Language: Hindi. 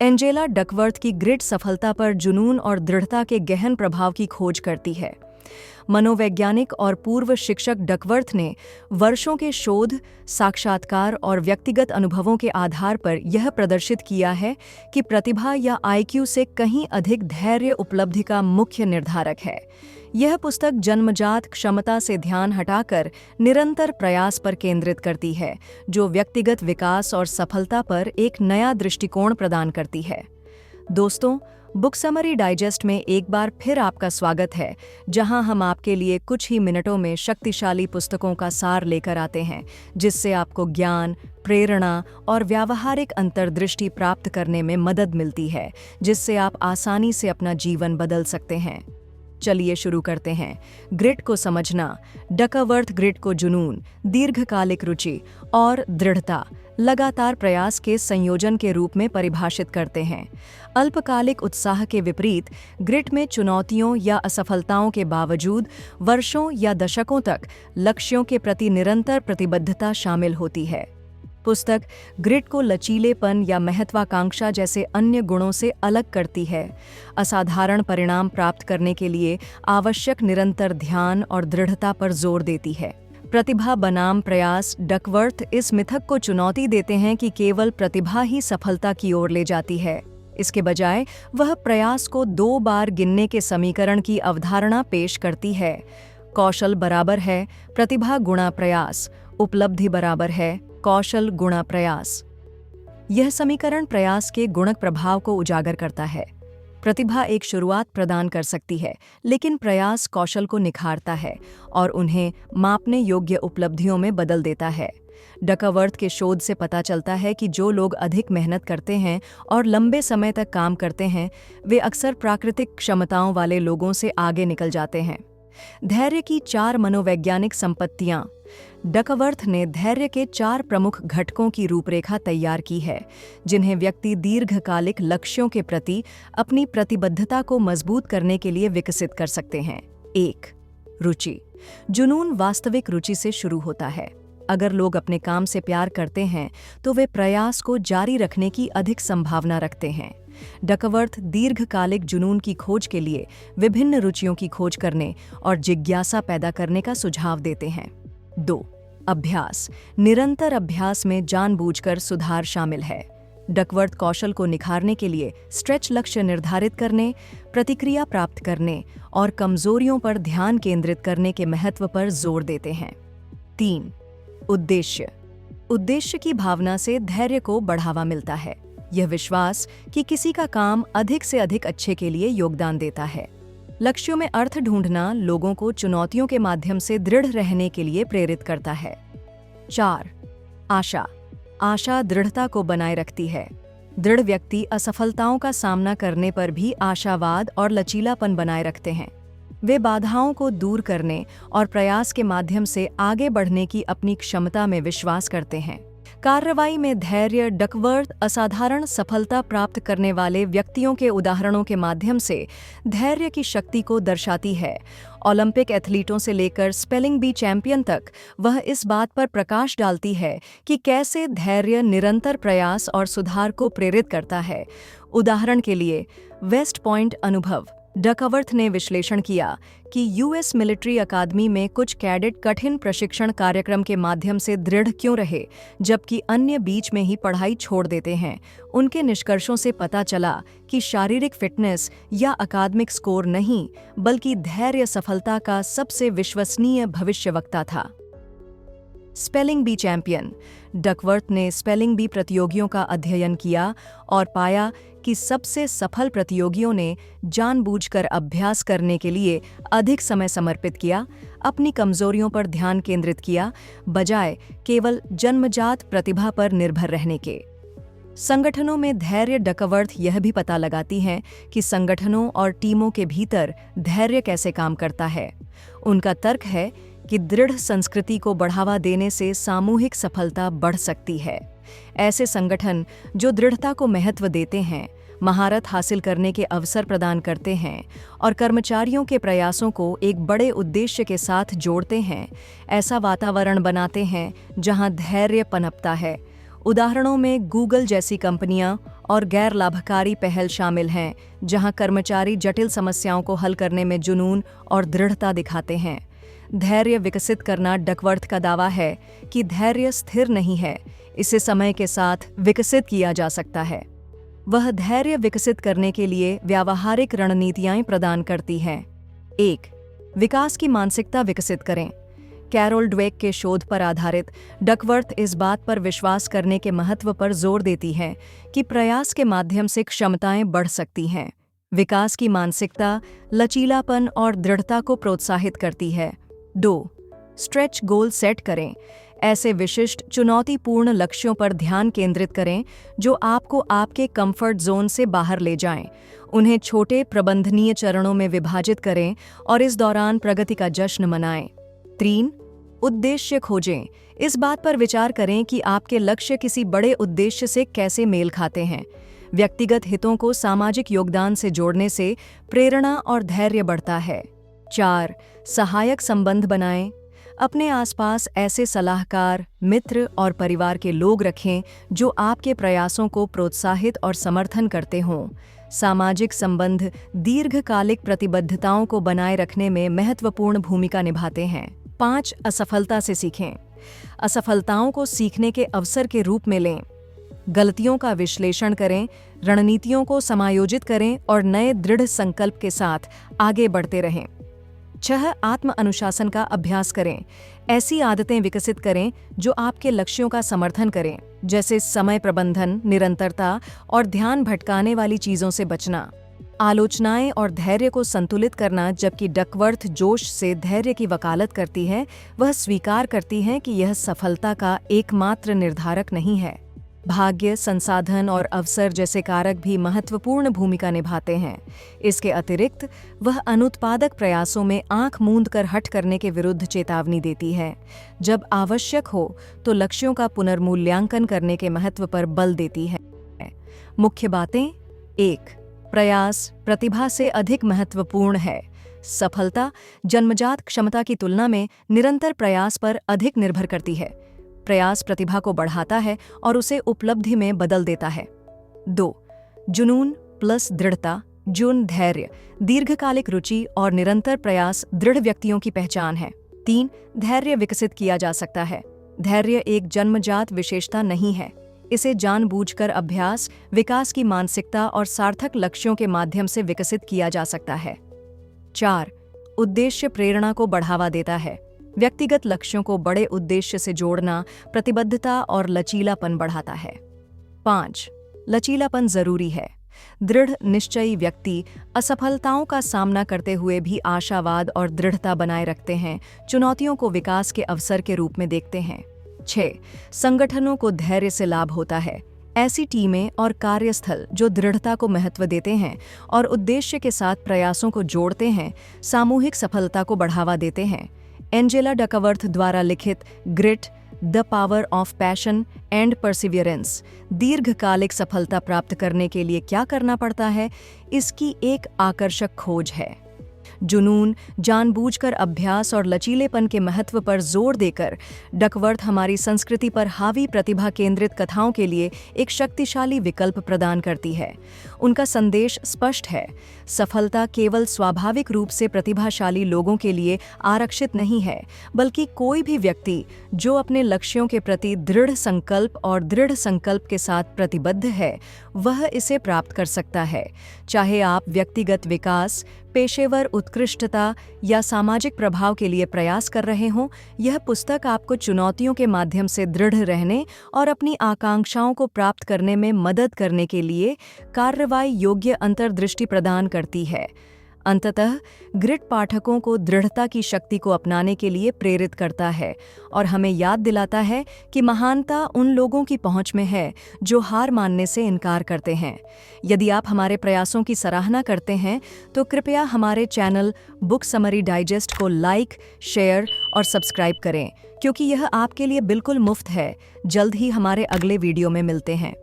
एंजेला डकवर्थ की ग्रिड सफलता पर जुनून और दृढ़ता के गहन प्रभाव की खोज करती है। मनोवैज्ञानिक और पूर्व शिक्षक डकवर्थ ने वर्षों के शोध, साक्षात्कार और व्यक्तिगत अनुभवों के आधार पर यह प्रदर्शित किया है कि प्रतिभा या आईक्यू से कहीं अधिक धैर्य उपलब्धि का मुख्य निर्धारक है। यह पुस्तक जन्मजात क्षमता से ध्यान हटाकर निरंतर प्रयास पर केंद्रित करती है, जो व्यक्तिगत विकास और सफलता पर एक नया दृष्टिकोण प्रदान करती है। दोस्तों, बुक समरी डाइजेस्ट में एक बार फिर आपका स्वागत है, जहां हम आपके लिए कुछ ही मिनटों में शक्तिशाली पुस्तकों का सार लेकर आते हैं, जिससे आपको ज्ञान, प्रेरणा और व्यावहारिक अंतर्दृष्टि प्राप्त करने में मदद मिलती है, जिससे आप आसानी से अपना जीवन बदल सकते हैं। चलिए शुरू करते हैं। ग्रिड को समझना। डकवर्थ ग्रिड को जुनून, दीर्घकालिक रुचि और दृढ़ता, लगातार प्रयास के संयोजन के रूप में परिभाषित करते हैं। अल्पकालिक उत्साह के विपरीत ग्रिड में चुनौतियों या असफलताओं के बावजूद वर्षों या दशकों तक लक्ष्यों के प्रति निरंतर प्रतिबद्धता शामिल होती है। पुस्तक ग्रिड को लचीलेपन या महत्वाकांक्षा जैसे अन्य गुणों से अलग करती है। असाधारण परिणाम प्राप्त करने के लिए आवश्यक निरंतर ध्यान और दृढ़ता पर जोर देती है। प्रतिभा बनाम प्रयास। डकवर्थ इस मिथक को चुनौती देते हैं कि केवल प्रतिभा ही सफलता की ओर ले जाती है। इसके बजाय वह प्रयास को 2 बार गिनने के समीकरण की अवधारणा पेश करती है। कौशल बराबर है प्रतिभा गुणा प्रयास, उपलब्धि बराबर है कौशल गुणा प्रयास। यह समीकरण प्रयास के गुणक प्रभाव को उजागर करता है। प्रतिभा एक शुरुआत प्रदान कर सकती है, लेकिन प्रयास कौशल को निखारता है और उन्हें मापने योग्य उपलब्धियों में बदल देता है। डकवर्थ के शोध से पता चलता है कि जो लोग अधिक मेहनत करते हैं और लंबे समय तक काम करते हैं, वे अक्सर प्राकृतिक क्षमताओं वाले लोगों से आगे निकल जाते हैं। धैर्य की 4 मनोवैज्ञानिक संपत्तियां। डकवर्थ ने धैर्य के 4 प्रमुख घटकों की रूपरेखा तैयार की है, जिन्हें व्यक्ति दीर्घकालिक लक्ष्यों के प्रति अपनी प्रतिबद्धता को मजबूत करने के लिए विकसित कर सकते हैं। 1. रुचि। जुनून वास्तविक रुचि से शुरू होता है। अगर लोग अपने काम से प्यार करते हैं, तो वे प्रयास को जारी रखने की अधिक संभावना रखते हैं। डकवर्थ दीर्घकालिक जुनून की खोज के लिए विभिन्न रुचियों की खोज करने और जिज्ञासा पैदा करने का सुझाव देते हैं। 2. अभ्यास। निरंतर अभ्यास में जानबूझकर सुधार शामिल है। डकवर्थ कौशल को निखारने के लिए स्ट्रेच लक्ष्य निर्धारित करने, प्रतिक्रिया प्राप्त करने और कमजोरियों पर ध्यान केंद्रित करने के महत्व पर जोर देते हैं। 3. उद्देश्य। उद्देश्य की भावना से धैर्य को बढ़ावा मिलता है। यह विश्वास कि किसी का काम अधिक से अधिक अच्छे के लिए योगदान देता है। लक्ष्यों में अर्थ ढूंढना लोगों को चुनौतियों के माध्यम से दृढ़ रहने के लिए प्रेरित करता है। 4. आशा। आशा दृढ़ता को बनाए रखती है। दृढ़ व्यक्ति असफलताओं का सामना करने पर भी आशावाद और लचीलापन बनाए रखते हैं। वे बाधाओं को दूर करने और प्रयास के माध्यम से आगे बढ़ने की अपनी क्षमता में विश्वास करते हैं। कार्रवाई में धैर्य। डकवर्थ असाधारण सफलता प्राप्त करने वाले व्यक्तियों के उदाहरणों के माध्यम से धैर्य की शक्ति को दर्शाती है। ओलंपिक एथलीटों से लेकर स्पेलिंग बी चैंपियन तक वह इस बात पर प्रकाश डालती है कि कैसे धैर्य निरंतर प्रयास और सुधार को प्रेरित करता है। उदाहरण के लिए, वेस्ट पॉइंट अनुभव। डकवर्थ ने विश्लेषण किया कि यूएस मिलिट्री अकादमी में कुछ कैडेट कठिन प्रशिक्षण कार्यक्रम के माध्यम से दृढ़ क्यों रहे, जबकि अन्य बीच में ही पढ़ाई छोड़ देते हैं। उनके निष्कर्षों से पता चला कि शारीरिक फिटनेस या अकादमिक स्कोर नहीं, बल्कि धैर्य सफलता का सबसे विश्वसनीय भविष्यवक्ता था। Spelling bee champion. डकवर्थ ने स्पेलिंग बी प्रतियोगियों का अध्ययन किया और पाया कि सबसे सफल प्रतियोगियों ने जानबूझकर अभ्यास करने के लिए अधिक समय समर्पित किया, अपनी कमजोरियों पर ध्यान केंद्रित किया, बजाय केवल जन्मजात प्रतिभा पर निर्भर रहने के। संगठनों में धैर्य। डकवर्थ यह भी पता लगाती हैं कि संगठनों और टीमों के भीतर धैर्य कैसे काम करता है। उनका तर्क है कि दृढ़ संस्कृति को बढ़ावा देने से सामूहिक सफलता बढ़ सकती है। ऐसे संगठन जो दृढ़ता को महत्व देते हैं, महारत हासिल करने के अवसर प्रदान करते हैं और कर्मचारियों के प्रयासों को एक बड़े उद्देश्य के साथ जोड़ते हैं, ऐसा वातावरण बनाते हैं जहां धैर्य पनपता है। उदाहरणों में गूगल जैसी कंपनियां और गैर लाभकारी पहल शामिल हैं, जहां कर्मचारी जटिल समस्याओं को हल करने में जुनून और दृढ़ता दिखाते हैं। धैर्य विकसित करना। डकवर्थ का दावा है कि धैर्य स्थिर नहीं है, इसे समय के साथ विकसित किया जा सकता है। वह धैर्य विकसित करने के लिए व्यावहारिक रणनीतियां प्रदान करती हैं। 1. विकास की मानसिकता विकसित करें। कैरोल ड्वेक के शोध पर आधारित डकवर्थ इस बात पर विश्वास करने के महत्व पर जोर देती है कि प्रयास के माध्यम से क्षमताएं बढ़ सकती हैं। विकास की मानसिकता लचीलापन और दृढ़ता को प्रोत्साहित करती है। 2. स्ट्रेच गोल सेट करें। ऐसे विशिष्ट चुनौतीपूर्ण लक्ष्यों पर ध्यान केंद्रित करें जो आपको आपके कंफर्ट जोन से बाहर ले जाएं। उन्हें छोटे प्रबंधनीय चरणों में विभाजित करें और इस दौरान प्रगति का जश्न मनाएं। 3. उद्देश्य खोजें। इस बात पर विचार करें कि आपके लक्ष्य किसी बड़े उद्देश्य से कैसे मेल खाते हैं। व्यक्तिगत हितों को सामाजिक योगदान से जोड़ने से प्रेरणा और धैर्य बढ़ता है। 4. सहायक संबंध बनाएं। अपने आसपास ऐसे सलाहकार, मित्र और परिवार के लोग रखें जो आपके प्रयासों को प्रोत्साहित और समर्थन करते हों। सामाजिक संबंध दीर्घकालिक प्रतिबद्धताओं को बनाए रखने में महत्वपूर्ण भूमिका निभाते हैं। 5. असफलता से सीखें। असफलताओं को सीखने के अवसर के रूप में लें। गलतियों का विश्लेषण करें, रणनीतियों को समायोजित करें और नए दृढ़ संकल्प के साथ आगे बढ़ते रहें। 6. आत्म अनुशासन का अभ्यास करें। ऐसी आदतें विकसित करें जो आपके लक्ष्यों का समर्थन करें, जैसे समय प्रबंधन, निरंतरता और ध्यान भटकाने वाली चीजों से बचना। आलोचनाएं और धैर्य को संतुलित करना। जबकि डकवर्थ जोश से धैर्य की वकालत करती है, वह स्वीकार करती है कि यह सफलता का एकमात्र निर्धारक नहीं है। भाग्य, संसाधन और अवसर जैसे कारक भी महत्वपूर्ण भूमिका निभाते हैं। इसके अतिरिक्त वह अनुत्पादक प्रयासों में आंख मूंद कर हट करने के विरुद्ध चेतावनी देती है। जब आवश्यक हो तो लक्ष्यों का पुनर्मूल्यांकन करने के महत्व पर बल देती है। मुख्य बातें। 1. प्रयास प्रतिभा से अधिक महत्वपूर्ण है। सफलता जन्मजात क्षमता की तुलना में निरंतर प्रयास पर अधिक निर्भर करती है। प्रयास प्रतिभा को बढ़ाता है और उसे उपलब्धि में बदल देता है। 2. जुनून प्लस दृढ़ता। जुन धैर्य, दीर्घकालिक रुचि और निरंतर प्रयास दृढ़ व्यक्तियों की पहचान है। 3. धैर्य विकसित किया जा सकता है। धैर्य एक जन्मजात विशेषता नहीं है, इसे जानबूझकर अभ्यास, विकास की मानसिकता और सार्थक लक्ष्यों के माध्यम से विकसित किया जा सकता है। 4. उद्देश्य प्रेरणा को बढ़ावा देता है। व्यक्तिगत लक्ष्यों को बड़े उद्देश्य से जोड़ना प्रतिबद्धता और लचीलापन बढ़ाता है। 5. लचीलापन जरूरी है। दृढ़ निश्चयी व्यक्ति असफलताओं का सामना करते हुए भी आशावाद और दृढ़ता बनाए रखते हैं, चुनौतियों को विकास के अवसर के रूप में देखते हैं। 6. संगठनों को धैर्य से लाभ होता है। ऐसी टीमें और कार्यस्थल जो दृढ़ता को महत्व देते हैं और उद्देश्य के साथ प्रयासों को जोड़ते हैं, सामूहिक सफलता को बढ़ावा देते हैं। एंजेला डकवर्थ द्वारा लिखित grit, the power of passion and perseverance, दीर्घकालिक सफलता प्राप्त करने के लिए क्या करना पड़ता है, इसकी एक आकर्षक खोज है। जुनून, जानबूझकर अभ्यास और लचीलेपन के महत्व पर जोर देकर डकवर्थ हमारी संस्कृति पर हावी प्रतिभा केंद्रित कथाओं के लिए एक शक्तिशाली विकल्प प्रदान करती है। उनका संदेश स्पष्ट है, सफलता केवल स्वाभाविक रूप से प्रतिभाशाली लोगों के लिए आरक्षित नहीं है, बल्कि कोई भी व्यक्ति जो अपने लक्ष्यों के प्रति दृढ़ संकल्प और दृढ़ संकल्प के साथ प्रतिबद्ध है, वह इसे प्राप्त कर सकता है। चाहे आप व्यक्तिगत विकास, पेशेवर उत्कृष्टता या सामाजिक प्रभाव के लिए प्रयास कर रहे हों, यह पुस्तक आपको चुनौतियों के माध्यम से दृढ़ रहने और अपनी आकांक्षाओं को प्राप्त करने में मदद करने के लिए कार्रवाई योग्य अंतर्दृष्टि प्रदान करती है। अंततः ग्रिट पाठकों को दृढ़ता की शक्ति को अपनाने के लिए प्रेरित करता है और हमें याद दिलाता है कि महानता उन लोगों की पहुंच में है जो हार मानने से इनकार करते हैं। यदि आप हमारे प्रयासों की सराहना करते हैं तो कृपया हमारे चैनल बुक समरी डाइजेस्ट को लाइक, शेयर और सब्सक्राइब करें, क्योंकि यह आपके लिए बिल्कुल मुफ्त है। जल्द ही हमारे अगले वीडियो में मिलते हैं।